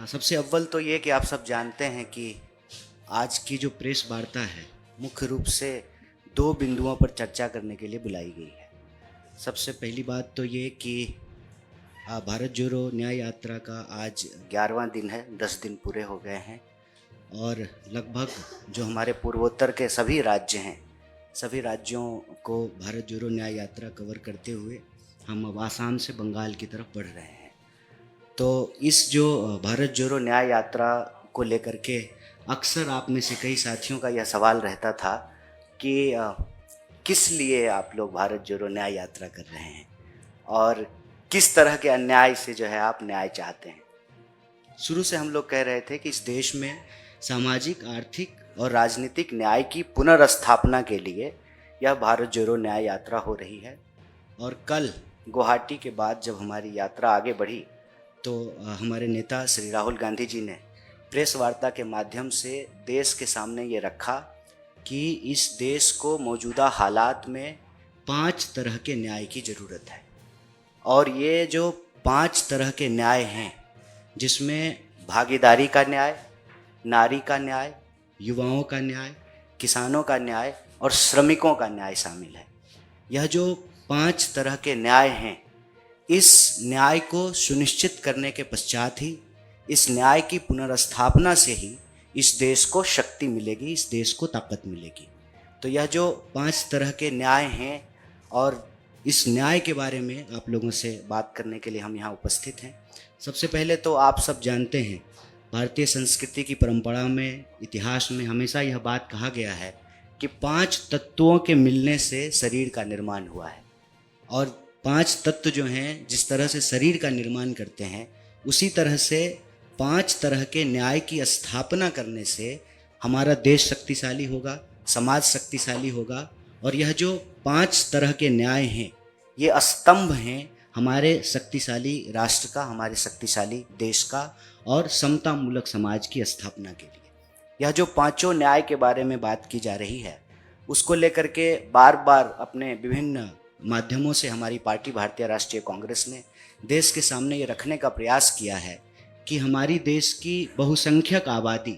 सबसे अव्वल तो ये कि आप सब जानते हैं कि आज की जो प्रेस वार्ता है मुख्य रूप से दो बिंदुओं पर चर्चा करने के लिए बुलाई गई है। सबसे पहली बात तो ये कि भारत जोड़ो न्याय यात्रा का आज 11वां दिन है, 10 दिन पूरे हो गए हैं और लगभग जो हमारे पूर्वोत्तर के सभी राज्य हैं, सभी राज्यों को भारत जोड़ो न्याय यात्रा कवर करते हुए हम अब आसाम से बंगाल की तरफ बढ़ रहे हैं। तो इस जो भारत जोड़ो न्याय यात्रा को लेकर के अक्सर आप में से कई साथियों का यह सवाल रहता था कि किस लिए आप लोग भारत जोड़ो न्याय यात्रा कर रहे हैं और किस तरह के अन्याय से जो है आप न्याय चाहते हैं। शुरू से हम लोग कह रहे थे कि इस देश में सामाजिक, आर्थिक और राजनीतिक न्याय की पुनर्स्थापना के लिए यह भारत जोड़ो न्याय यात्रा हो रही है। और कल गुवाहाटी के बाद जब हमारी यात्रा आगे बढ़ी तो हमारे नेता श्री राहुल गांधी जी ने प्रेस वार्ता के माध्यम से देश के सामने ये रखा कि इस देश को मौजूदा हालात में 5 तरह के न्याय की ज़रूरत है। और ये जो 5 तरह के न्याय हैं, जिसमें भागीदारी का न्याय, नारी का न्याय, युवाओं का न्याय, किसानों का न्याय और श्रमिकों का न्याय शामिल है। यह जो 5 तरह के न्याय हैं, इस न्याय को सुनिश्चित करने के पश्चात ही, इस न्याय की पुनर्स्थापना से ही इस देश को शक्ति मिलेगी, इस देश को ताकत मिलेगी। तो यह जो 5 तरह के न्याय हैं और इस न्याय के बारे में आप लोगों से बात करने के लिए हम यहाँ उपस्थित हैं। सबसे पहले तो आप सब जानते हैं, भारतीय संस्कृति की परंपरा में, इतिहास में हमेशा यह बात कहा गया है कि 5 तत्वों के मिलने से शरीर का निर्माण हुआ है। और 5 तत्व जो हैं, जिस तरह से शरीर का निर्माण करते हैं, उसी तरह से 5 तरह के न्याय की स्थापना करने से हमारा देश शक्तिशाली होगा, समाज शक्तिशाली होगा। और यह जो 5 तरह के न्याय हैं, ये स्तंभ हैं हमारे शक्तिशाली राष्ट्र का, हमारे शक्तिशाली देश का और समता मूलक समाज की स्थापना के लिए। यह जो 5 न्याय के बारे में बात की जा रही है, उसको लेकर के बार बार अपने विभिन्न माध्यमों से हमारी पार्टी भारतीय राष्ट्रीय कांग्रेस ने देश के सामने ये रखने का प्रयास किया है कि हमारी देश की बहुसंख्यक आबादी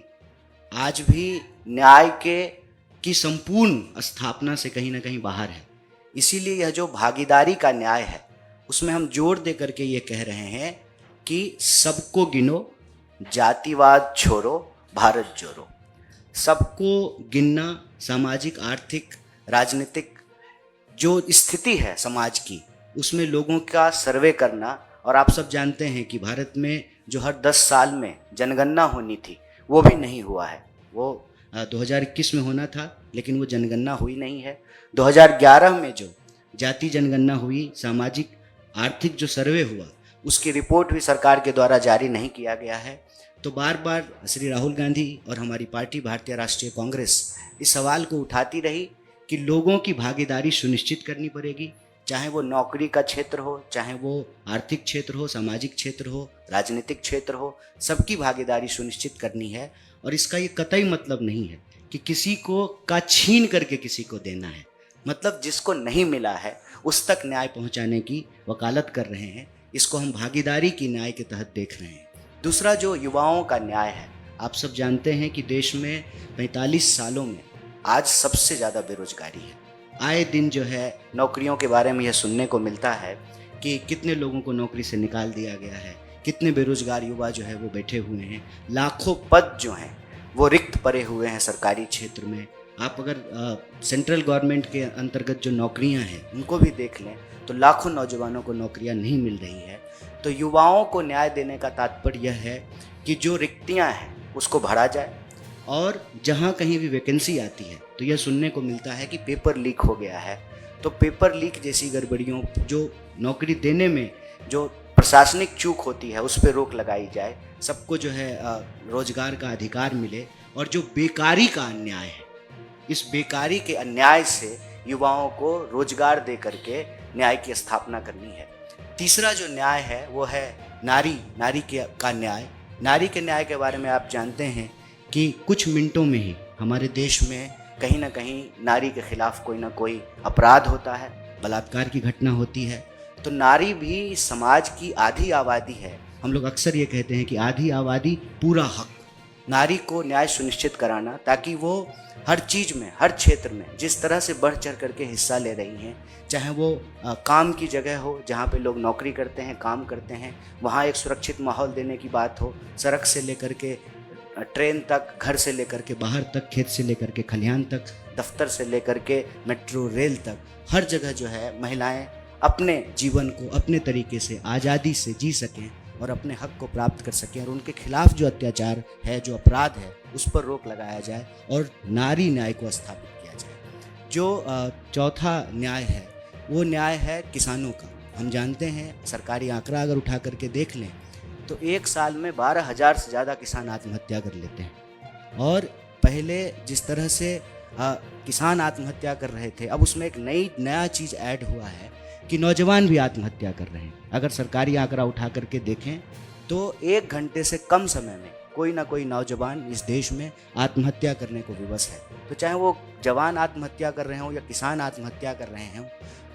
आज भी न्याय की संपूर्ण स्थापना से कहीं ना कहीं बाहर है। इसीलिए यह जो भागीदारी का न्याय है, उसमें हम जोर दे करके ये कह रहे हैं कि सबको गिनो, जातिवाद छोड़ो, भारत जोड़ो। सबको गिनना, सामाजिक, आर्थिक, राजनीतिक जो स्थिति है समाज की, उसमें लोगों का सर्वे करना। और आप सब जानते हैं कि भारत में जो हर 10 साल में जनगणना होनी थी, वो भी नहीं हुआ है। वो 2021 में होना था, लेकिन वो जनगणना हुई नहीं है। 2011 में जो जाति जनगणना हुई, सामाजिक आर्थिक जो सर्वे हुआ, उसकी रिपोर्ट भी सरकार के द्वारा जारी नहीं किया गया है। तो बार बार श्री राहुल गांधी और हमारी पार्टी भारतीय राष्ट्रीय कांग्रेस इस सवाल को उठाती रही कि लोगों की भागीदारी सुनिश्चित करनी पड़ेगी, चाहे वो नौकरी का क्षेत्र हो, चाहे वो आर्थिक क्षेत्र हो, सामाजिक क्षेत्र हो, राजनीतिक क्षेत्र हो, सबकी भागीदारी सुनिश्चित करनी है। और इसका ये कतई मतलब नहीं है कि किसी को का छीन करके किसी को देना है। मतलब जिसको नहीं मिला है उस तक न्याय पहुंचाने की वकालत कर रहे हैं। इसको हम भागीदारी की न्याय के तहत देख रहे हैं। दूसरा जो युवाओं का न्याय है, आप सब जानते हैं कि देश में 45 सालों में आज सबसे ज़्यादा बेरोजगारी है। आए दिन जो है नौकरियों के बारे में यह सुनने को मिलता है कि कितने लोगों को नौकरी से निकाल दिया गया है, कितने बेरोजगार युवा जो है वो बैठे हुए हैं, लाखों पद जो हैं वो रिक्त पड़े हुए हैं सरकारी क्षेत्र में। आप अगर सेंट्रल गवर्नमेंट के अंतर्गत जो नौकरियां हैं उनको भी देख लें तो लाखों नौजवानों को नौकरियां नहीं मिल रही है। तो युवाओं को न्याय देने का तात्पर्य यह है कि जो रिक्तियाँ हैं उसको भरा जाए। और जहाँ कहीं भी वैकेंसी आती है तो यह सुनने को मिलता है कि पेपर लीक हो गया है। तो पेपर लीक जैसी गड़बड़ियों, जो नौकरी देने में जो प्रशासनिक चूक होती है, उस पर रोक लगाई जाए। सबको जो है रोजगार का अधिकार मिले। और जो बेकारी का अन्याय है, इस बेकारी के अन्याय से युवाओं को रोजगार दे करके न्याय की स्थापना करनी है। तीसरा जो न्याय है वो है नारी का न्याय। नारी के न्याय के बारे में आप जानते हैं कि कुछ मिनटों में ही हमारे देश में कहीं ना कहीं नारी के खिलाफ कोई ना कोई अपराध होता है, बलात्कार की घटना होती है। तो नारी भी समाज की आधी आबादी है हम लोग अक्सर ये कहते हैं कि आधी आबादी पूरा हक। नारी को न्याय सुनिश्चित कराना ताकि वो हर चीज़ में, हर क्षेत्र में जिस तरह से बढ़ चढ़ करके हिस्सा ले रही हैं, चाहे वो काम की जगह हो जहाँ पे लोग नौकरी करते हैं, काम करते हैं, वहाँ एक सुरक्षित माहौल देने की बात हो, सड़क से लेकर के ट्रेन तक, घर से लेकर के बाहर तक, खेत से लेकर के खलिहान तक, दफ्तर से लेकर के मेट्रो रेल तक, हर जगह जो है महिलाएं अपने जीवन को अपने तरीके से आज़ादी से जी सकें और अपने हक को प्राप्त कर सकें, और उनके खिलाफ जो अत्याचार है, जो अपराध है, उस पर रोक लगाया जाए और नारी न्याय को स्थापित किया जाए। जो चौथा न्याय है वो न्याय है किसानों का। हम जानते हैं, सरकारी आंकड़ा अगर उठा करके देख लें तो एक साल में 12,000 से ज़्यादा किसान आत्महत्या कर लेते हैं। और पहले जिस तरह से किसान आत्महत्या कर रहे थे, अब उसमें एक नया चीज़ ऐड हुआ है कि नौजवान भी आत्महत्या कर रहे हैं। अगर सरकारी आंकड़ा उठा करके देखें तो 1 घंटे से कम समय में कोई ना कोई नौजवान इस देश में आत्महत्या करने को विवश है। तो चाहे वो जवान आत्महत्या कर रहे हों या किसान आत्महत्या कर रहे हों,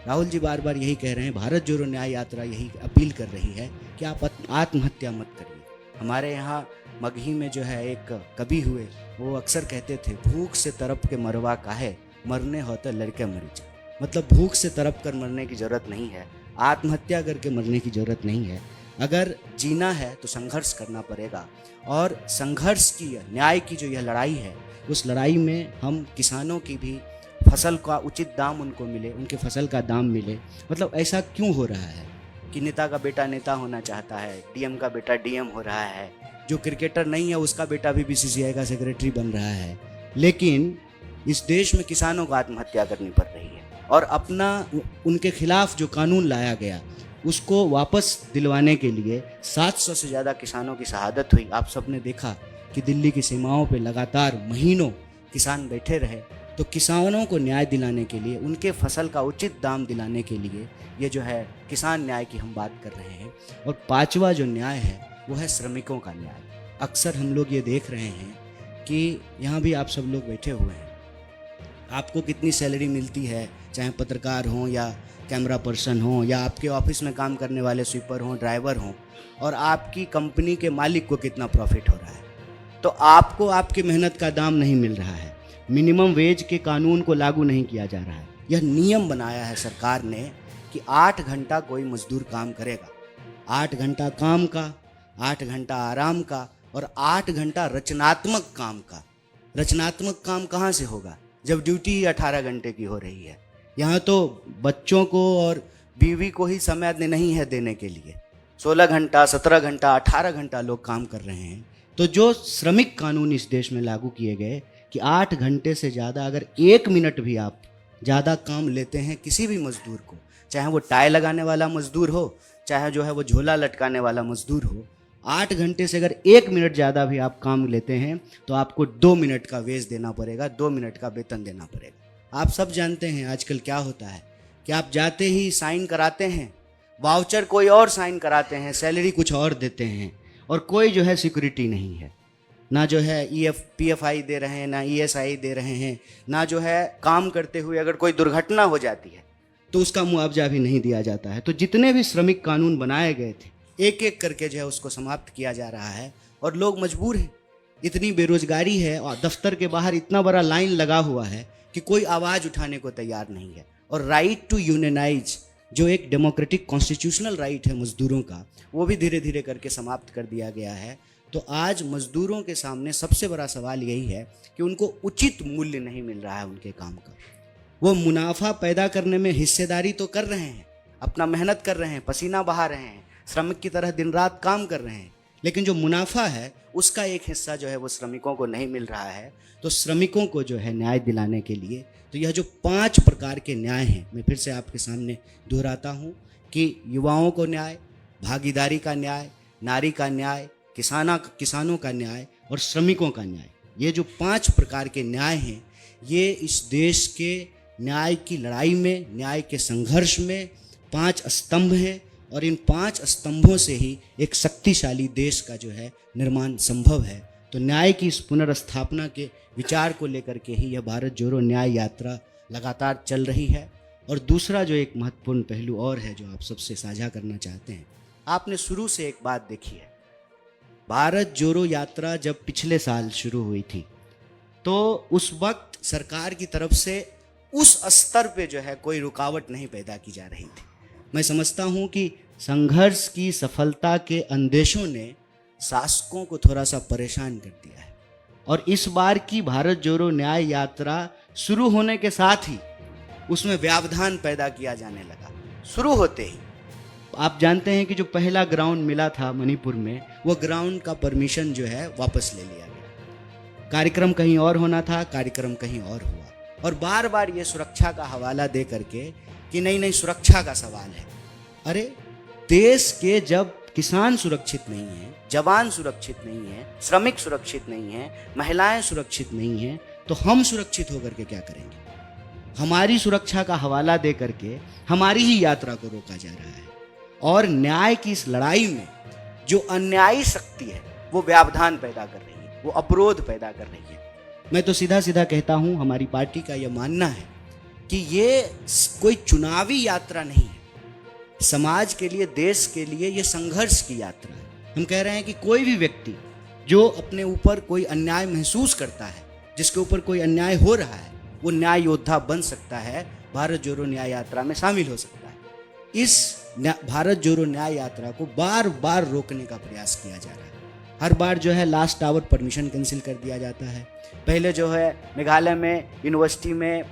राहुल जी बार बार यही कह रहे हैं, भारत जोड़ो न्याय यात्रा यही अपील कर रही है कि आप आत्महत्या मत करिए। हमारे यहाँ मगही में जो है एक कवि हुए, वो अक्सर कहते थे, भूख से तड़प के मरवा काहे, मरने होते लड़के मरी जा। मतलब भूख से तड़प कर मरने की ज़रूरत नहीं है, आत्महत्या करके मरने की ज़रूरत नहीं है। अगर जीना है तो संघर्ष करना पड़ेगा, और संघर्ष की, न्याय की जो यह लड़ाई है, उस लड़ाई में हम किसानों की भी फसल का उचित दाम उनको मिले, उनके फसल का दाम मिले। मतलब ऐसा क्यों हो रहा है कि नेता का बेटा नेता होना चाहता है, डीएम का बेटा डीएम हो रहा है, जो क्रिकेटर नहीं है उसका बेटा भी बीसीसीआई का सेक्रेटरी बन रहा है, लेकिन इस देश में किसानों को आत्महत्या करनी पड़ रही है। और अपना उनके खिलाफ जो कानून लाया गया उसको वापस दिलवाने के लिए 700 से ज़्यादा किसानों की शहादत हुई। आप सबने देखा कि दिल्ली की सीमाओं पे लगातार महीनों किसान बैठे रहे। तो किसानों को न्याय दिलाने के लिए, उनके फसल का उचित दाम दिलाने के लिए ये जो है किसान न्याय की हम बात कर रहे हैं। और 5वां जो न्याय है वो है श्रमिकों का न्याय। अक्सर हम लोग ये देख रहे हैं कि यहाँ भी आप सब लोग बैठे हुए हैं, आपको कितनी सैलरी मिलती है, चाहे पत्रकार हों या कैमरा पर्सन हों या आपके ऑफिस में काम करने वाले स्वीपर हों, ड्राइवर हों, और आपकी कंपनी के मालिक को कितना प्रॉफिट हो रहा है। तो आपको आपकी मेहनत का दाम नहीं मिल रहा है। मिनिमम वेज के कानून को लागू नहीं किया जा रहा है। यह नियम बनाया है सरकार ने कि 8 घंटा कोई मजदूर काम करेगा, 8 घंटा काम का, 8 घंटा आराम का और 8 घंटा रचनात्मक काम का। रचनात्मक काम कहाँ से होगा जब ड्यूटी ही 18 घंटे की हो रही है। यहाँ तो बच्चों को और बीवी को ही समय नहीं है देने के लिए। 16 घंटा, 17 घंटा, 18 घंटा लोग काम कर रहे हैं। तो जो श्रमिक कानून इस देश में लागू किए गए कि 8 घंटे से ज़्यादा अगर 1 मिनट भी आप ज़्यादा काम लेते हैं किसी भी मजदूर को, चाहे वो टाई लगाने वाला मजदूर हो, चाहे जो है वो झोला लटकाने वाला मजदूर हो, 8 घंटे से अगर 1 मिनट ज़्यादा भी आप काम लेते हैं तो आपको 2 मिनट का वेज देना पड़ेगा, 2 मिनट का वेतन देना पड़ेगा। आप सब जानते हैं आजकल क्या होता है कि आप जाते ही साइन कराते हैं, वाउचर कोई और साइन कराते हैं, सैलरी कुछ और देते हैं, और कोई जो है सिक्योरिटी नहीं है। ना जो है PFI दे रहे हैं, ना ESI दे रहे हैं, ना जो है काम करते हुए अगर कोई दुर्घटना हो जाती है तो उसका मुआवजा भी नहीं दिया जाता है। तो जितने भी श्रमिक कानून बनाए गए थे एक एक करके जो है उसको समाप्त किया जा रहा है, और लोग मजबूर हैं। इतनी बेरोजगारी है और दफ्तर के बाहर इतना बड़ा लाइन लगा हुआ है कि कोई आवाज़ उठाने को तैयार नहीं है। और राइट टू यूनियनाइज, जो एक डेमोक्रेटिक कॉन्स्टिट्यूशनल राइट है मजदूरों का, वो भी धीरे धीरे करके समाप्त कर दिया गया है। तो आज मजदूरों के सामने सबसे बड़ा सवाल यही है कि उनको उचित मूल्य नहीं मिल रहा है उनके काम का। वो मुनाफा पैदा करने में हिस्सेदारी तो कर रहे हैं, अपना मेहनत कर रहे हैं, पसीना बहा रहे हैं, श्रमिक की तरह दिन रात काम कर रहे हैं, लेकिन जो मुनाफा है उसका एक हिस्सा जो है वो श्रमिकों को नहीं मिल रहा है। तो श्रमिकों को जो है न्याय दिलाने के लिए तो यह जो 5 प्रकार के न्याय हैं, मैं फिर से आपके सामने दोहराता हूँ कि युवाओं को न्याय, भागीदारी का न्याय, नारी का न्याय, किसानों का न्याय और श्रमिकों का न्याय। ये जो 5 प्रकार के न्याय हैं, ये इस देश के न्याय की लड़ाई में, न्याय के संघर्ष में 5 स्तंभ हैं, और इन 5 स्तंभों से ही एक शक्तिशाली देश का जो है निर्माण संभव है। तो न्याय की इस पुनर्स्थापना के विचार को लेकर के ही यह भारत जोड़ो न्याय यात्रा लगातार चल रही है। और दूसरा जो एक महत्वपूर्ण पहलू और है जो आप सबसे साझा करना चाहते हैं आपने शुरू से एक बात देखी है, भारत जोड़ो यात्रा जब पिछले साल शुरू हुई थी तो उस वक्त सरकार की तरफ से उस स्तर पे जो है कोई रुकावट नहीं पैदा की जा रही थी। मैं समझता हूँ कि संघर्ष की सफलता के अंदेशों ने शासकों को थोड़ा सा परेशान कर दिया है, और इस बार की भारत जोड़ो न्याय यात्रा शुरू होने के साथ ही उसमें व्यवधान पैदा किया जाने लगा। शुरू होते ही आप जानते हैं कि जो पहला ग्राउंड मिला था मणिपुर में, वो ग्राउंड का परमिशन जो है वापस ले लिया गया। कार्यक्रम कहीं और होना था, कार्यक्रम कहीं और हुआ, और बार बार ये सुरक्षा का हवाला दे करके कि नहीं नहीं सुरक्षा का सवाल है। अरे देश के जब किसान सुरक्षित नहीं है, जवान सुरक्षित नहीं है, श्रमिक सुरक्षित नहीं है, महिलाएं सुरक्षित नहीं हैं, तो हम सुरक्षित होकर के क्या करेंगे? हमारी सुरक्षा का हवाला दे करके हमारी ही यात्रा को रोका जा रहा है, और न्याय की इस लड़ाई में जो अन्यायी शक्ति है वो व्यवधान पैदा कर रही है, वो अवरोध पैदा कर रही है। मैं तो सीधा सीधा कहता हूं, हमारी पार्टी का यह मानना है कि ये कोई चुनावी यात्रा नहीं है, समाज के लिए, देश के लिए ये संघर्ष की यात्रा है। हम कह रहे हैं कि कोई भी व्यक्ति जो अपने ऊपर कोई अन्याय महसूस करता है, जिसके ऊपर कोई अन्याय हो रहा है, वो न्याय योद्धा बन सकता है, भारत जोड़ो न्याय यात्रा में शामिल हो सकता है। इस भारत जोड़ो न्याय यात्रा को बार बार रोकने का प्रयास किया जा रहा है। हर बार जो है लास्ट आवर परमिशन कैंसिल कर दिया जाता है। पहले जो है मेघालय में यूनिवर्सिटी में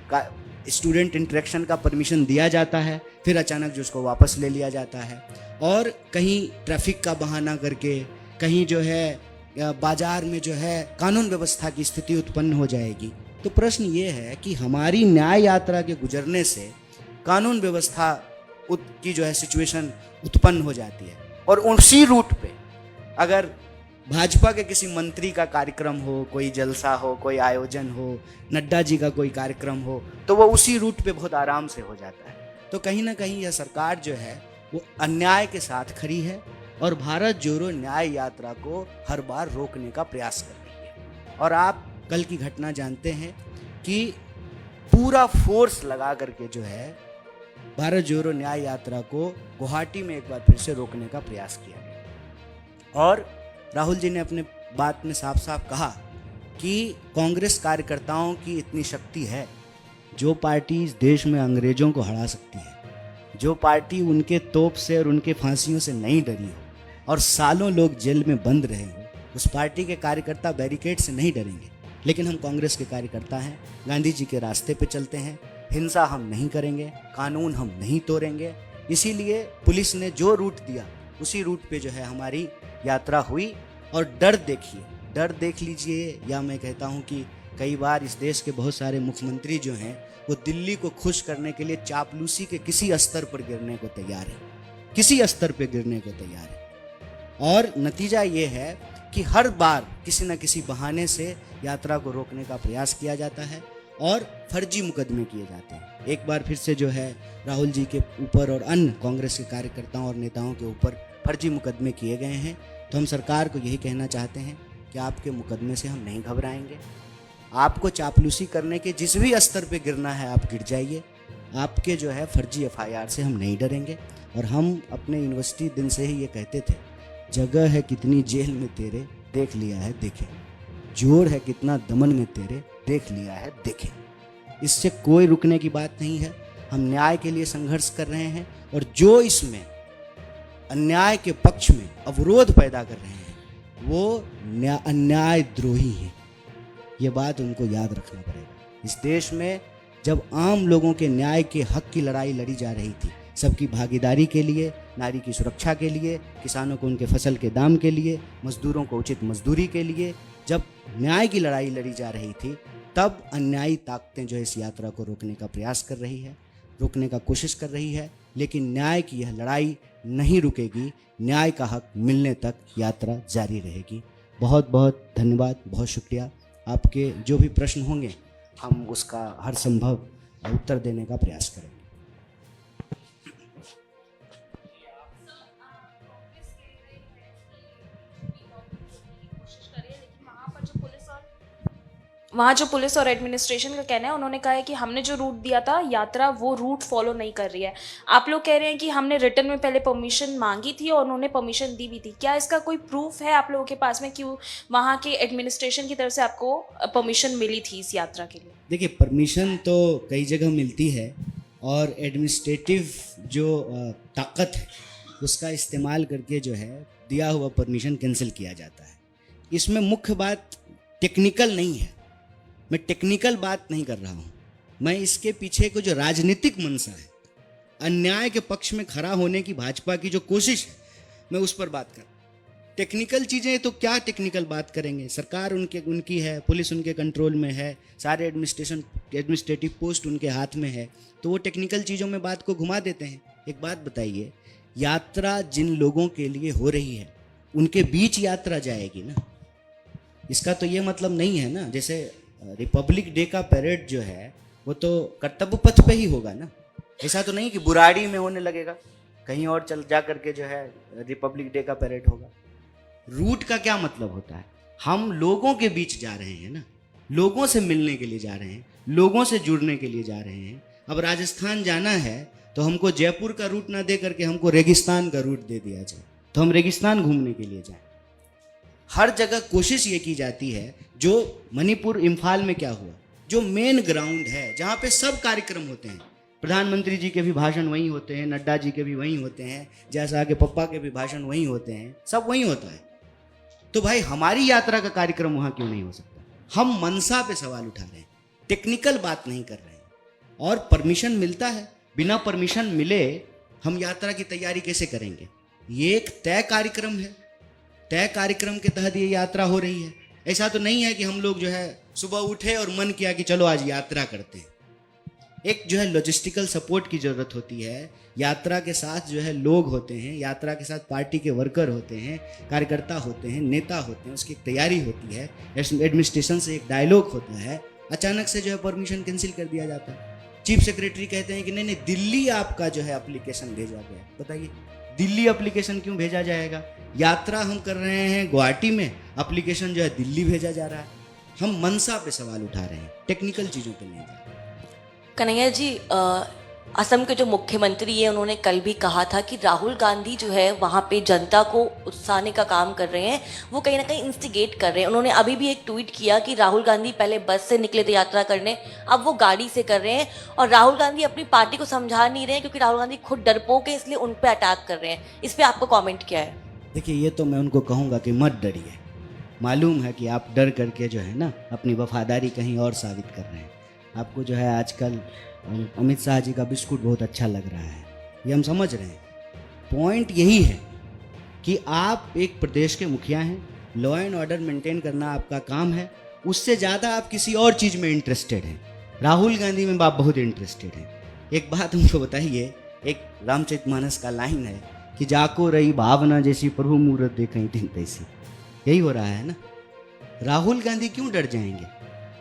स्टूडेंट इंटरेक्शन का परमिशन दिया जाता है, फिर अचानक जो उसको वापस ले लिया जाता है, और कहीं ट्रैफिक का बहाना करके, कहीं जो है बाजार में जो है कानून व्यवस्था की स्थिति उत्पन्न हो जाएगी। तो प्रश्न ये है कि हमारी न्याय यात्रा के गुजरने से कानून व्यवस्था की जो है सिचुएशन उत्पन्न हो जाती है, और उसी रूट पे अगर भाजपा के किसी मंत्री का कार्यक्रम हो, कोई जलसा हो, कोई आयोजन हो, नड्डा जी का कोई कार्यक्रम हो, तो वो उसी रूट पे बहुत आराम से हो जाता है। तो कहीं ना कहीं यह सरकार जो है वो अन्याय के साथ खड़ी है, और भारत जोड़ो न्याय यात्रा को हर बार रोकने का प्रयास कर रही है। और आप कल की घटना जानते हैं कि पूरा फोर्स लगा करके जो है भारत जोड़ो न्याय यात्रा को गुवाहाटी में एक बार फिर से रोकने का प्रयास किया गया। और राहुल जी ने अपने बात में साफ साफ कहा कि कांग्रेस कार्यकर्ताओं की इतनी शक्ति है, जो पार्टी इस देश में अंग्रेजों को हरा सकती है, जो पार्टी उनके तोप से और उनके फांसियों से नहीं डरी हो और सालों लोग जेल में बंद रहे हो, उस पार्टी के कार्यकर्ता बैरिकेड से नहीं डरेंगे। लेकिन हम कांग्रेस के कार्यकर्ता हैं, गांधी जी के रास्ते पे चलते हैं, हिंसा हम नहीं करेंगे, कानून हम नहीं तोड़ेंगे। इसीलिए पुलिस ने जो रूट दिया उसी रूट पे जो है हमारी यात्रा हुई। और डर देखिए, डर देख लीजिए, या मैं कहता हूँ कि कई बार इस देश के बहुत सारे मुख्यमंत्री जो हैं वो दिल्ली को खुश करने के लिए चापलूसी के किसी स्तर पर गिरने को तैयार है, किसी स्तर पर गिरने को तैयार है। और नतीजा ये है कि हर बार किसी न किसी बहाने से यात्रा को रोकने का प्रयास किया जाता है और फर्जी मुकदमे किए जाते हैं। एक बार फिर से जो है राहुल जी के ऊपर और अन्य कांग्रेस के कार्यकर्ताओं और नेताओं के ऊपर फर्जी मुकदमे किए गए हैं। तो हम सरकार को यही कहना चाहते हैं कि आपके मुकदमे से हम नहीं घबराएंगे। आपको चापलूसी करने के जिस भी स्तर पे गिरना है आप गिर जाइए, आपके जो है फर्जी एफआईआर से हम नहीं डरेंगे। और हम अपने यूनिवर्सिटी दिन से ही ये कहते थे, जगह है कितनी जेल में तेरे, देख लिया है देखे, जोर है कितना दमन में तेरे, देख लिया है देखे। इससे कोई रुकने की बात नहीं है। हम न्याय के लिए संघर्ष कर रहे हैं, और जो इसमें अन्याय के पक्ष में अवरोध पैदा कर रहे हैं वो अन्याय द्रोही हैं। ये बात उनको याद रखना पड़ेगा। इस देश में जब आम लोगों के न्याय के हक की लड़ाई लड़ी जा रही थी, सबकी भागीदारी के लिए, नारी की सुरक्षा के लिए, किसानों को उनके फसल के दाम के लिए, मजदूरों को उचित मजदूरी के लिए, जब न्याय की लड़ाई लड़ी जा रही थी, तब अन्यायी ताकतें जो इस यात्रा को रोकने का प्रयास कर रही है, रोकने का कोशिश कर रही है। लेकिन न्याय की यह लड़ाई नहीं रुकेगी। न्याय का हक मिलने तक यात्रा जारी रहेगी। बहुत बहुत धन्यवाद, बहुत शुक्रिया। आपके जो भी प्रश्न होंगे हम उसका हर संभव उत्तर देने का प्रयास करेंगे। वहाँ जो पुलिस और एडमिनिस्ट्रेशन का कहना है, उन्होंने कहा है कि हमने जो रूट दिया था यात्रा वो रूट फॉलो नहीं कर रही है। आप लोग कह रहे हैं कि हमने रिटर्न में पहले परमिशन मांगी थी और उन्होंने परमिशन दी भी थी। क्या इसका कोई प्रूफ है आप लोगों के पास में कि वहाँ के एडमिनिस्ट्रेशन की तरफ से आपको परमिशन मिली थी इस यात्रा के लिए? देखिए, परमिशन तो कई जगह मिलती है और एडमिनिस्ट्रेटिव जो ताकत है उसका इस्तेमाल करके जो है दिया हुआ परमिशन कैंसिल किया जाता है। इसमें मुख्य बात टेक्निकल नहीं है, मैं टेक्निकल बात नहीं कर रहा हूँ, मैं इसके पीछे को जो राजनीतिक मंशा है, अन्याय के पक्ष में खड़ा होने की भाजपा की जो कोशिश है, मैं उस पर बात कर। टेक्निकल चीज़ें तो क्या टेक्निकल बात करेंगे, सरकार उनकी है, पुलिस उनके कंट्रोल में है, सारे एडमिनिस्ट्रेटिव पोस्ट उनके हाथ में है, तो वो टेक्निकल चीज़ों में बात को घुमा देते हैं। एक बात बताइए, यात्रा जिन लोगों के लिए हो रही है उनके बीच यात्रा जाएगी ना, इसका तो ये मतलब नहीं है ना। जैसे रिपब्लिक डे का परेड जो है वो तो कर्तव्य पथ पे ही होगा ना, ऐसा तो नहीं कि बुराड़ी में होने लगेगा, कहीं और चल जा करके जो है रिपब्लिक डे का परेड होगा। रूट का क्या मतलब होता है, हम लोगों के बीच जा रहे हैं ना, लोगों से मिलने के लिए जा रहे हैं, लोगों से जुड़ने के लिए जा रहे हैं। अब राजस्थान जाना है तो हमको जयपुर का रूट ना दे करके हमको रेगिस्तान का रूट दे दिया जाए तो हम रेगिस्तान घूमने के लिए जाएं। हर जगह कोशिश ये की जाती है, जो मणिपुर इम्फाल में क्या हुआ, जो मेन ग्राउंड है जहाँ पे सब कार्यक्रम होते हैं, प्रधानमंत्री जी के भी भाषण वहीं होते हैं, नड्डा जी के भी वहीं होते हैं, जैसा कि पप्पा के भी भाषण वहीं होते हैं, सब वहीं होता है। तो भाई हमारी यात्रा का कार्यक्रम वहाँ क्यों नहीं हो सकता? हम मनसा पे सवाल उठा रहे हैं, टेक्निकल बात नहीं कर रहे हैं। और परमिशन मिलता है, बिना परमिशन मिले हम यात्रा की तैयारी कैसे करेंगे? ये एक तय कार्यक्रम है, तय कार्यक्रम के तहत ये यात्रा हो रही है। ऐसा तो नहीं है कि हम लोग जो है सुबह उठे और मन किया कि चलो आज यात्रा करते हैं। एक जो है लॉजिस्टिकल सपोर्ट की ज़रूरत होती है, यात्रा के साथ जो है लोग होते हैं, यात्रा के साथ पार्टी के वर्कर होते हैं, कार्यकर्ता होते हैं, नेता होते हैं, उसकी एक तैयारी होती है, एडमिनिस्ट्रेशन से एक डायलॉग होता है। अचानक से जो है परमिशन कैंसिल कर दिया जाता है। चीफ सेक्रेटरी कहते हैं कि नहीं दिल्ली आपका जो है एप्लीकेशन भेजा गया। बताइए दिल्ली एप्लीकेशन क्यों भेजा जाएगा? यात्रा हम कर रहे हैं गुवाहाटी में, एप्लीकेशन जो है दिल्ली भेजा जा रहा है। हम मनसा पे सवाल उठा रहे हैं, टेक्निकल चीज़ों पे नहीं जा रहे। कन्हैया जी, असम के जो मुख्यमंत्री हैं उन्होंने कल भी कहा था कि राहुल गांधी जो है वहाँ पे जनता को उकसाने का काम कर रहे हैं, वो कहीं ना कहीं इंस्टिगेट कर रहे हैं। उन्होंने अभी भी एक ट्वीट किया कि राहुल गांधी पहले बस से निकले थे यात्रा करने, अब वो गाड़ी से कर रहे हैं, और राहुल गांधी अपनी पार्टी को समझा नहीं रहे हैं क्योंकि राहुल गांधी खुद डरपोक है, इसलिए उन पर अटैक कर रहे हैं। इस पर आपका कॉमेंट क्या है? देखिए, ये तो मैं उनको कहूँगा कि मत डरिए। मालूम है कि आप डर करके जो है ना अपनी वफादारी कहीं और साबित कर रहे हैं। आपको जो है आजकल अमित शाह जी का बिस्कुट बहुत अच्छा लग रहा है, ये हम समझ रहे हैं। पॉइंट यही है कि आप एक प्रदेश के मुखिया हैं, लॉ एंड ऑर्डर मेंटेन करना आपका काम है, उससे ज़्यादा आप किसी और चीज़ में इंटरेस्टेड हैं। राहुल गांधी में आप बहुत इंटरेस्टेड हैं। एक बात हमको बताइए, एक रामचरितमानस का लाइन है कि जाको रही भावना जैसी प्रभु मूर्त देखें दिन तैसी। यही हो रहा है ना। राहुल गांधी क्यों डर जाएंगे?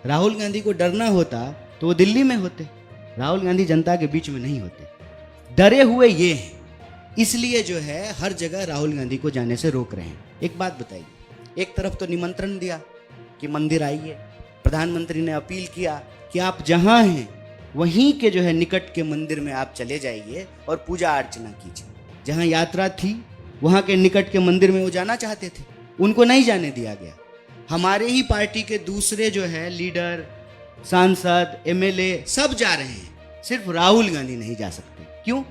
राहुल गांधी को डरना होता तो वो दिल्ली में होते, राहुल गांधी जनता के बीच में नहीं होते। डरे हुए ये हैं, इसलिए जो है हर जगह राहुल गांधी को जाने से रोक रहे हैं। एक बात बताइए, एक तरफ तो निमंत्रण दिया कि मंदिर आइए, प्रधानमंत्री ने अपील किया कि आप जहाँ हैं वहीं के जो है निकट के मंदिर में आप चले जाइए और पूजा अर्चना कीजिए। जहाँ यात्रा थी वहाँ के निकट के मंदिर में वो जाना चाहते थे, उनको नहीं जाने दिया गया। हमारे ही पार्टी के दूसरे जो है लीडर, सांसद, एमएलए सब जा रहे हैं, सिर्फ राहुल गांधी नहीं जा सकते। क्यों?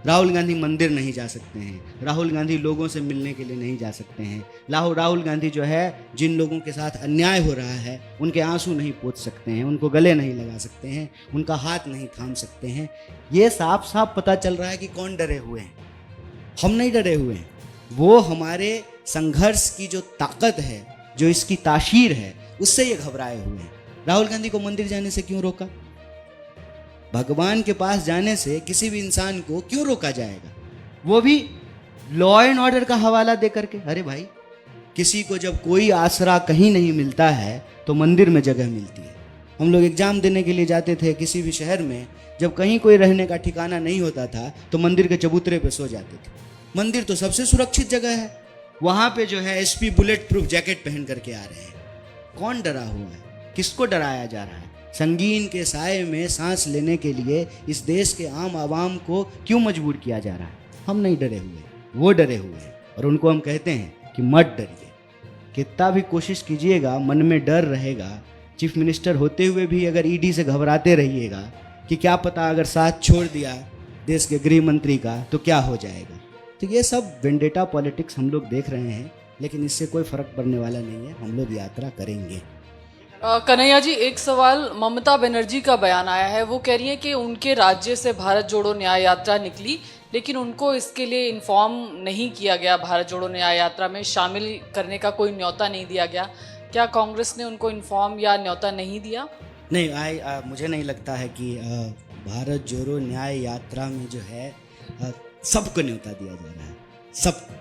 राहुल गांधी मंदिर नहीं जा सकते हैं, राहुल गांधी लोगों से मिलने के लिए नहीं जा सकते हैं, राहुल गांधी जो है जिन लोगों के साथ अन्याय हो रहा है उनके आंसू नहीं पोंछ सकते हैं, उनको गले नहीं लगा सकते हैं, उनका हाथ नहीं थाम सकते हैं। ये साफ साफ पता चल रहा है कि कौन डरे हुए हैं। हम नहीं डरे हुए हैं, वो हमारे संघर्ष की जो ताकत है, जो इसकी ताशीर है, उससे ये घबराए हुए हैं। राहुल गांधी को मंदिर जाने से क्यों रोका? भगवान के पास जाने से किसी भी इंसान को क्यों रोका जाएगा? वो भी लॉ एंड ऑर्डर का हवाला दे करके। अरे भाई, किसी को जब कोई आसरा कहीं नहीं मिलता है तो मंदिर में जगह मिलती है। हम लोग एग्जाम देने के लिए जाते थे किसी भी शहर में, जब कहीं कोई रहने का ठिकाना नहीं होता था तो मंदिर के चबूतरे पे सो जाते थे। मंदिर तो सबसे सुरक्षित जगह है, वहाँ पे जो है एसपी बुलेट प्रूफ जैकेट पहन करके आ रहे हैं। कौन डरा हुआ है? किसको डराया जा रहा है? संगीन के साए में सांस लेने के लिए इस देश के आम आवाम को क्यों मजबूर किया जा रहा है? हम नहीं डरे हुए, वो डरे हुए हैं और उनको हम कहते हैं कि मत डरिए। कितना भी कोशिश कीजिएगा, मन में डर रहेगा। चीफ मिनिस्टर होते हुए भी अगर ईडी से घबराते रहिएगा कि क्या पता अगर साथ छोड़ दिया देश के गृह मंत्री का तो क्या हो जाएगा। तो ये सब वेंडेटा पॉलिटिक्स हम लोग देख रहे हैं, लेकिन इससे कोई फर्क पड़ने वाला नहीं है। हम लोग यात्रा करेंगे। कन्हैया जी, एक सवाल, ममता बनर्जी का बयान आया है। वो कह रही है कि उनके राज्य से भारत जोड़ो न्याय यात्रा निकली, लेकिन उनको इसके लिए इन्फॉर्म नहीं किया गया, भारत जोड़ो न्याय यात्रा में शामिल करने का कोई न्योता नहीं दिया गया। क्या कांग्रेस ने उनको इन्फॉर्म या न्योता नहीं दिया? नहीं, मुझे नहीं लगता है कि भारत जोड़ो न्याय यात्रा में जो है सबको न्योता दिया जा रहा है। सबको,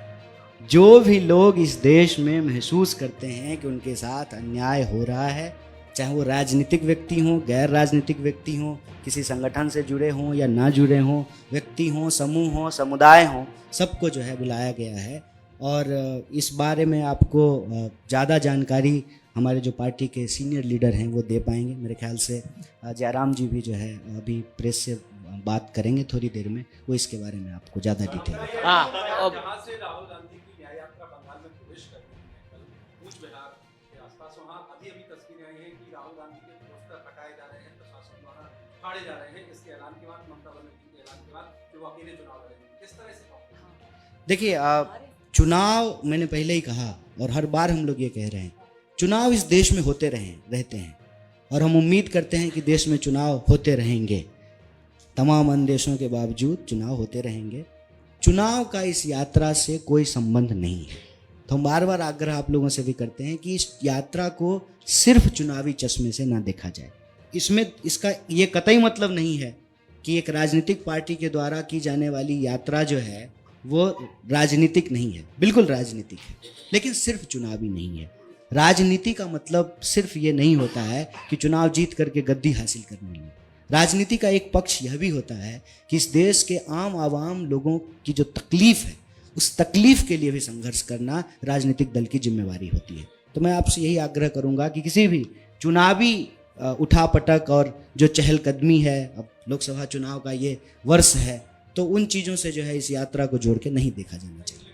जो भी लोग इस देश में महसूस करते हैं कि उनके साथ अन्याय हो रहा है, चाहे वो राजनीतिक व्यक्ति हों, गैर राजनीतिक व्यक्ति हों, किसी संगठन से जुड़े हों या ना जुड़े हों, व्यक्ति हों, समूह हों, समुदाय हों, सबको जो है बुलाया गया है। और इस बारे में आपको ज़्यादा जानकारी हमारे जो पार्टी के सीनियर लीडर हैं वो दे पाएंगे। मेरे ख्याल से जयराम जी भी जो है अभी प्रेस से बात करेंगे थोड़ी देर में, वो इसके बारे में आपको ज़्यादा डिटेल। देखिए, चुनाव मैंने पहले ही कहा और हर बार हम लोग ये कह रहे हैं, चुनाव इस देश में होते रहते हैं और हम उम्मीद करते हैं कि देश में चुनाव होते रहेंगे। तमाम अंदेशों के बावजूद चुनाव होते रहेंगे। चुनाव का इस यात्रा से कोई संबंध नहीं है। तो हम बार बार आग्रह आप लोगों से भी करते हैं कि इस यात्रा को सिर्फ चुनावी चश्मे से ना देखा जाए। इसमें इसका ये कतई मतलब नहीं है कि एक राजनीतिक पार्टी के द्वारा की जाने वाली यात्रा जो है वो राजनीतिक नहीं है। बिल्कुल राजनीतिक है, लेकिन सिर्फ चुनावी नहीं है। राजनीति का मतलब सिर्फ ये नहीं होता है कि चुनाव जीत करके गद्दी हासिल करने में। राजनीति का एक पक्ष यह भी होता है कि इस देश के आम आवाम लोगों की जो तकलीफ है, उस तकलीफ के लिए भी संघर्ष करना राजनीतिक दल की जिम्मेवारी होती है। तो मैं आपसे यही आग्रह करूंगा कि किसी भी चुनावी उठापटक और जो चहलकदमी है, अब लोकसभा चुनाव का ये वर्ष है, तो उन चीज़ों से जो है इस यात्रा को जोड़ के नहीं देखा जाना चाहिए।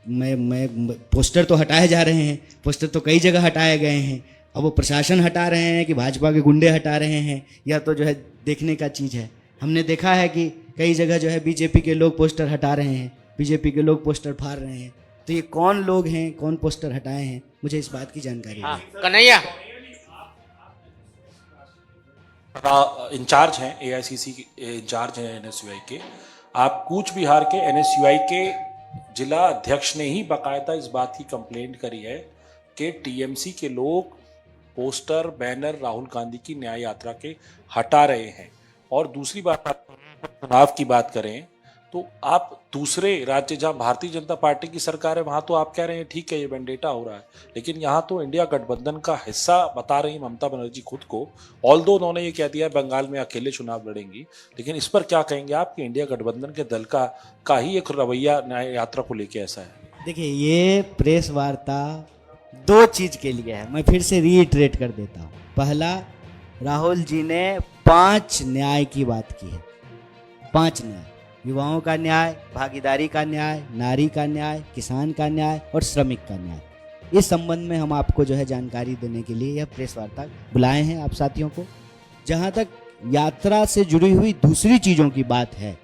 मैं पोस्टर तो हटाए जा रहे हैं, पोस्टर तो कई जगह हटाए गए हैं। अब वो प्रशासन हटा रहे हैं कि भाजपा के गुंडे हटा रहे हैं, या तो जो है देखने का चीज़ है। हमने देखा है कि कई जगह जो है बीजेपी के लोग पोस्टर हटा रहे हैं, बीजेपी के लोग पोस्टर फाड़ रहे हैं। तो ये कौन लोग हैं, कौन पोस्टर हटाए हैं, मुझे इस बात की जानकारी है। कन्हैया इंचार्ज हैं, एआईसीसी इंचार्ज हैं एनएसयूआई के। आप कूच बिहार के एनएसयूआई के जिला अध्यक्ष ने ही बाकायदा इस बात की कंप्लेंट करी है कि टीएमसी के लोग पोस्टर बैनर राहुल गांधी की न्याय यात्रा के हटा रहे हैं। और दूसरी बात, चुनाव की बात करें तो आप दूसरे राज्य जहां भारतीय जनता पार्टी की सरकार है वहां तो आप कह रहे हैं ठीक है ये वेंडेटा हो रहा है, लेकिन यहां तो इंडिया गठबंधन का हिस्सा बता रही ममता बनर्जी खुद को। ऑल्दो उन्होंने ये कह दिया है बंगाल में अकेले चुनाव लड़ेंगी, लेकिन इस पर क्या कहेंगे आप कि इंडिया गठबंधन के दल का ही एक रवैया न्याय यात्रा को लेके ऐसा है? देखिए, ये प्रेस वार्ता दो चीज के लिए है, मैं फिर से रीइटरेट कर देता हूँ। पहला, राहुल जी ने 5 न्याय की बात की है। 5 न्याय, युवाओं का न्याय, भागीदारी का न्याय, नारी का न्याय, किसान का न्याय और श्रमिक का न्याय। इस संबंध में हम आपको जो है जानकारी देने के लिए यह प्रेस वार्ता बुलाए हैं आप साथियों को। जहां तक यात्रा से जुड़ी हुई दूसरी चीज़ों की बात है,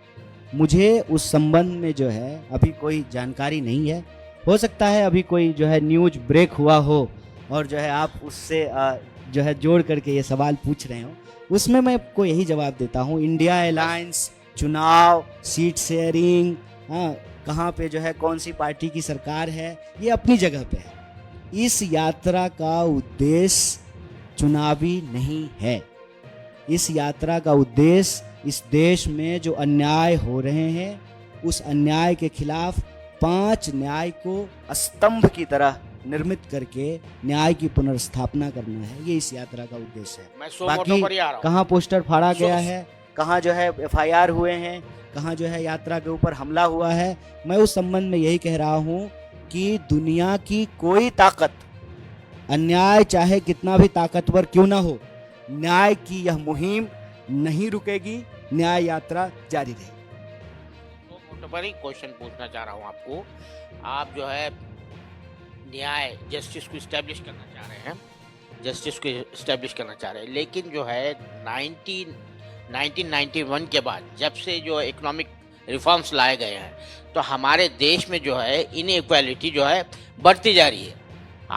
मुझे उस संबंध में जो है अभी कोई जानकारी नहीं है। हो सकता है अभी कोई जो है न्यूज ब्रेक हुआ हो और जो है आप उससे जो है जोड़ करके ये सवाल पूछ रहे हो, उसमें मैं आपको यही जवाब देता हूँ। इंडिया अलायंस, चुनाव, सीट शेयरिंग, कहाँ पे जो है कौन सी पार्टी की सरकार है, ये अपनी जगह पे है। इस यात्रा का उद्देश्य चुनावी नहीं है। इस यात्रा का उद्देश्य इस देश में जो अन्याय हो रहे हैं, उस अन्याय के खिलाफ 5 न्याय को स्तंभ की तरह निर्मित करके न्याय की पुनर्स्थापना करना है। ये इस यात्रा का उद्देश्य है। बाकी कहाँ पोस्टर फाड़ा गया है, कहाँ जो है एफआईआर हुए हैं, कहाँ जो है यात्रा के ऊपर हमला हुआ है, मैं उस संबंध में यही कह रहा हूँ कि दुनिया की कोई ताकत, अन्याय चाहे कितना भी ताकतवर क्यों ना हो, न्याय की यह मुहिम नहीं रुकेगी, न्याय यात्रा जारी रहेगी। तो मोटबरी क्वेश्चन पूछना चाह रहा हूँ आपको, आप जो है न्याय जस्टिस को इस्टेब्लिश करना चाह रहे हैं, जस्टिस को इस्टेब्लिश करना चाह रहे हैं, लेकिन जो है 1991 के बाद जब से जो इकोनॉमिक रिफॉर्म्स लाए गए हैं तो हमारे देश में जो है इनइक्वालिटी जो है बढ़ती जा रही है।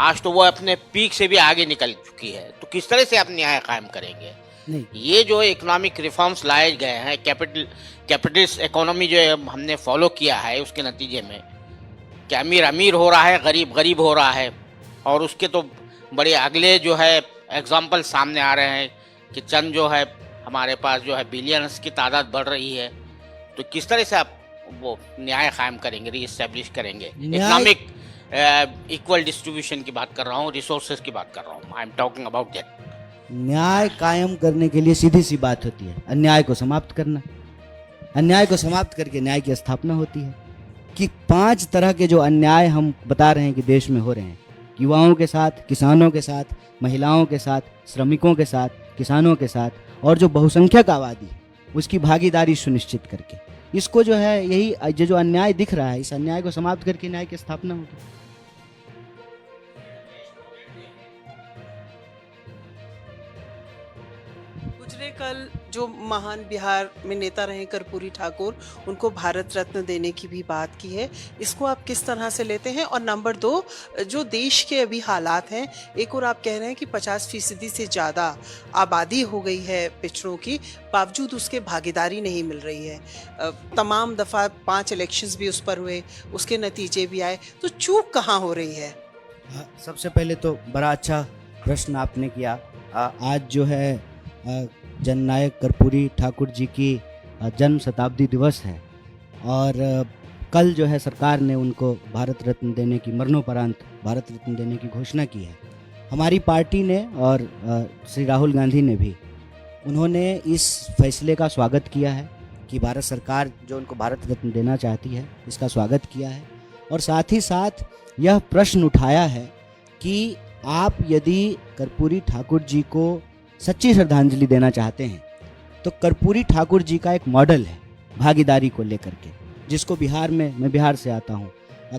आज तो वो अपने पीक से भी आगे निकल चुकी है, तो किस तरह से आप न्याय कायम करेंगे? नहीं, ये जो इकोनॉमिक रिफॉर्म्स लाए गए हैं, कैपिटलिस्ट इकोनॉमी जो है हमने फॉलो किया है, उसके नतीजे में कि अमीर अमीर हो रहा है, गरीब गरीब हो रहा है, और उसके तो बड़े अगले जो है एग्जाम्पल सामने आ रहे हैं कि चंद जो है हमारे पास जो है बिलियंस की तादाद बढ़ रही है। तो किस तरह से आप वो न्याय कायम करेंगे, रीएस्टेब्लिश करेंगे? इकोनॉमिक इक्वल डिस्ट्रीब्यूशन की बात कर रहा हूँ, रिसोर्सेज की बात कर रहा हूँ, I am talking about that. न्याय कायम करने के लिए सीधी सी बात होती है अन्याय को समाप्त करना। अन्याय को समाप्त करके न्याय की स्थापना होती है। कि 5 तरह के जो अन्याय हम बता रहे हैं कि देश में हो रहे हैं, युवाओं के साथ, किसानों के साथ, महिलाओं के साथ, श्रमिकों के साथ, किसानों के साथ, और जो बहुसंख्यक आबादी उसकी भागीदारी सुनिश्चित करके, इसको जो है यही जो अन्याय दिख रहा है, इस अन्याय को समाप्त करके न्याय की स्थापना होगी। गुजरे कल जो महान बिहार में नेता रहे कर्पूरी ठाकुर, उनको भारत रत्न देने की भी बात की है, इसको आप किस तरह से लेते हैं? और नंबर 2, जो देश के अभी हालात हैं, एक और आप कह रहे हैं कि 50% से ज़्यादा आबादी हो गई है पिछड़ों की, बावजूद उसके भागीदारी नहीं मिल रही है। तमाम दफ़ा 5 इलेक्शंस भी उस पर हुए, उसके नतीजे भी आए, तो चूक कहाँ हो रही है? सबसे पहले तो बड़ा अच्छा प्रश्न आपने किया। आज जो है जननायक कर्पूरी ठाकुर जी की जन्म शताब्दी दिवस है, और कल जो है सरकार ने उनको भारत रत्न देने की, मरणोपरांत भारत रत्न देने की घोषणा की है। हमारी पार्टी ने और श्री राहुल गांधी ने भी, उन्होंने इस फैसले का स्वागत किया है कि भारत सरकार जो उनको भारत रत्न देना चाहती है, इसका स्वागत किया है। और साथ ही साथ यह प्रश्न उठाया है कि आप यदि कर्पूरी ठाकुर जी को सच्ची श्रद्धांजलि देना चाहते हैं तो कर्पूरी ठाकुर जी का एक मॉडल है भागीदारी को लेकर के, जिसको बिहार में, मैं बिहार से आता हूँ,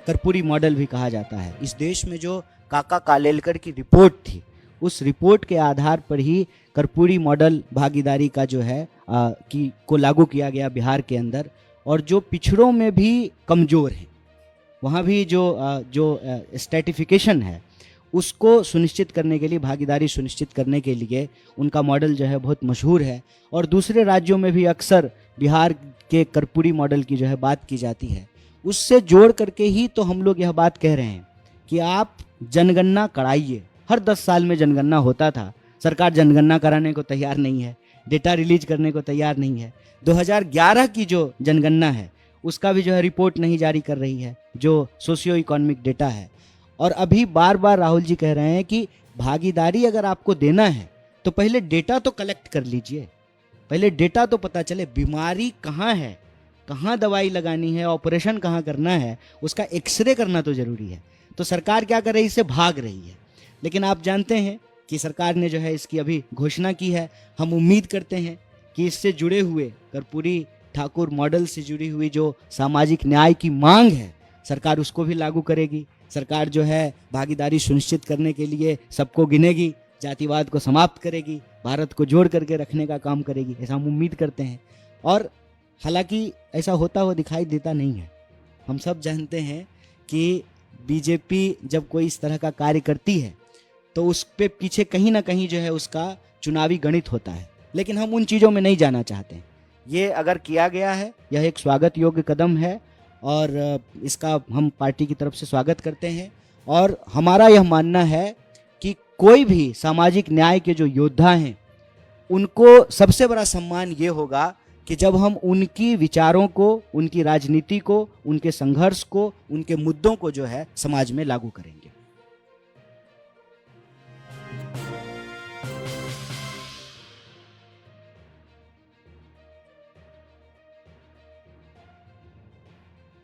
कर्पूरी मॉडल भी कहा जाता है। इस देश में जो काका कालेलकर की रिपोर्ट थी, उस रिपोर्ट के आधार पर ही कर्पूरी मॉडल भागीदारी का जो है को लागू किया गया बिहार के अंदर। और जो पिछड़ों में भी कमज़ोर हैं, वहाँ भी जो स्ट्रेटिफिकेशन है, उसको सुनिश्चित करने के लिए, भागीदारी सुनिश्चित करने के लिए उनका मॉडल जो है बहुत मशहूर है। और दूसरे राज्यों में भी अक्सर बिहार के कर्पूरी मॉडल की जो है बात की जाती है। उससे जोड़ करके ही तो हम लोग यह बात कह रहे हैं कि आप जनगणना कराइए। हर 10 साल में जनगणना होता था, सरकार जनगणना कराने को तैयार नहीं है, डेटा रिलीज करने को तैयार नहीं है। 2011 की जो जनगणना है उसका भी जो है रिपोर्ट नहीं जारी कर रही है, जो सोशियो इकोनॉमिक डेटा है। और अभी बार बार राहुल जी कह रहे हैं कि भागीदारी अगर आपको देना है तो पहले डेटा तो कलेक्ट कर लीजिए, पहले डेटा तो पता चले बीमारी कहाँ है, कहाँ दवाई लगानी है, ऑपरेशन कहाँ करना है, उसका एक्सरे करना तो ज़रूरी है। तो सरकार क्या कर रही है, इससे भाग रही है। लेकिन आप जानते हैं कि सरकार ने जो है इसकी अभी घोषणा की है। हम उम्मीद करते हैं कि इससे जुड़े हुए, कर्पूरी ठाकुर मॉडल से जुड़ी हुई जो सामाजिक न्याय की मांग है, सरकार उसको भी लागू करेगी। सरकार जो है भागीदारी सुनिश्चित करने के लिए सबको गिनेगी, जातिवाद को समाप्त करेगी, भारत को जोड़ करके रखने का काम करेगी, ऐसा हम उम्मीद करते हैं। और हालांकि ऐसा होता हुआ दिखाई देता नहीं है। हम सब जानते हैं कि बीजेपी जब कोई इस तरह का कार्य करती है तो उस पे पीछे कहीं ना कहीं जो है उसका चुनावी गणित होता है, लेकिन हम उन चीज़ों में नहीं जाना चाहते हैं। ये अगर किया गया है, यह एक स्वागत योग्य कदम है और इसका हम पार्टी की तरफ से स्वागत करते हैं। और हमारा यह मानना है कि कोई भी सामाजिक न्याय के जो योद्धा हैं, उनको सबसे बड़ा सम्मान ये होगा कि जब हम उनकी विचारों को, उनकी राजनीति को, उनके संघर्ष को, उनके मुद्दों को जो है समाज में लागू करेंगे।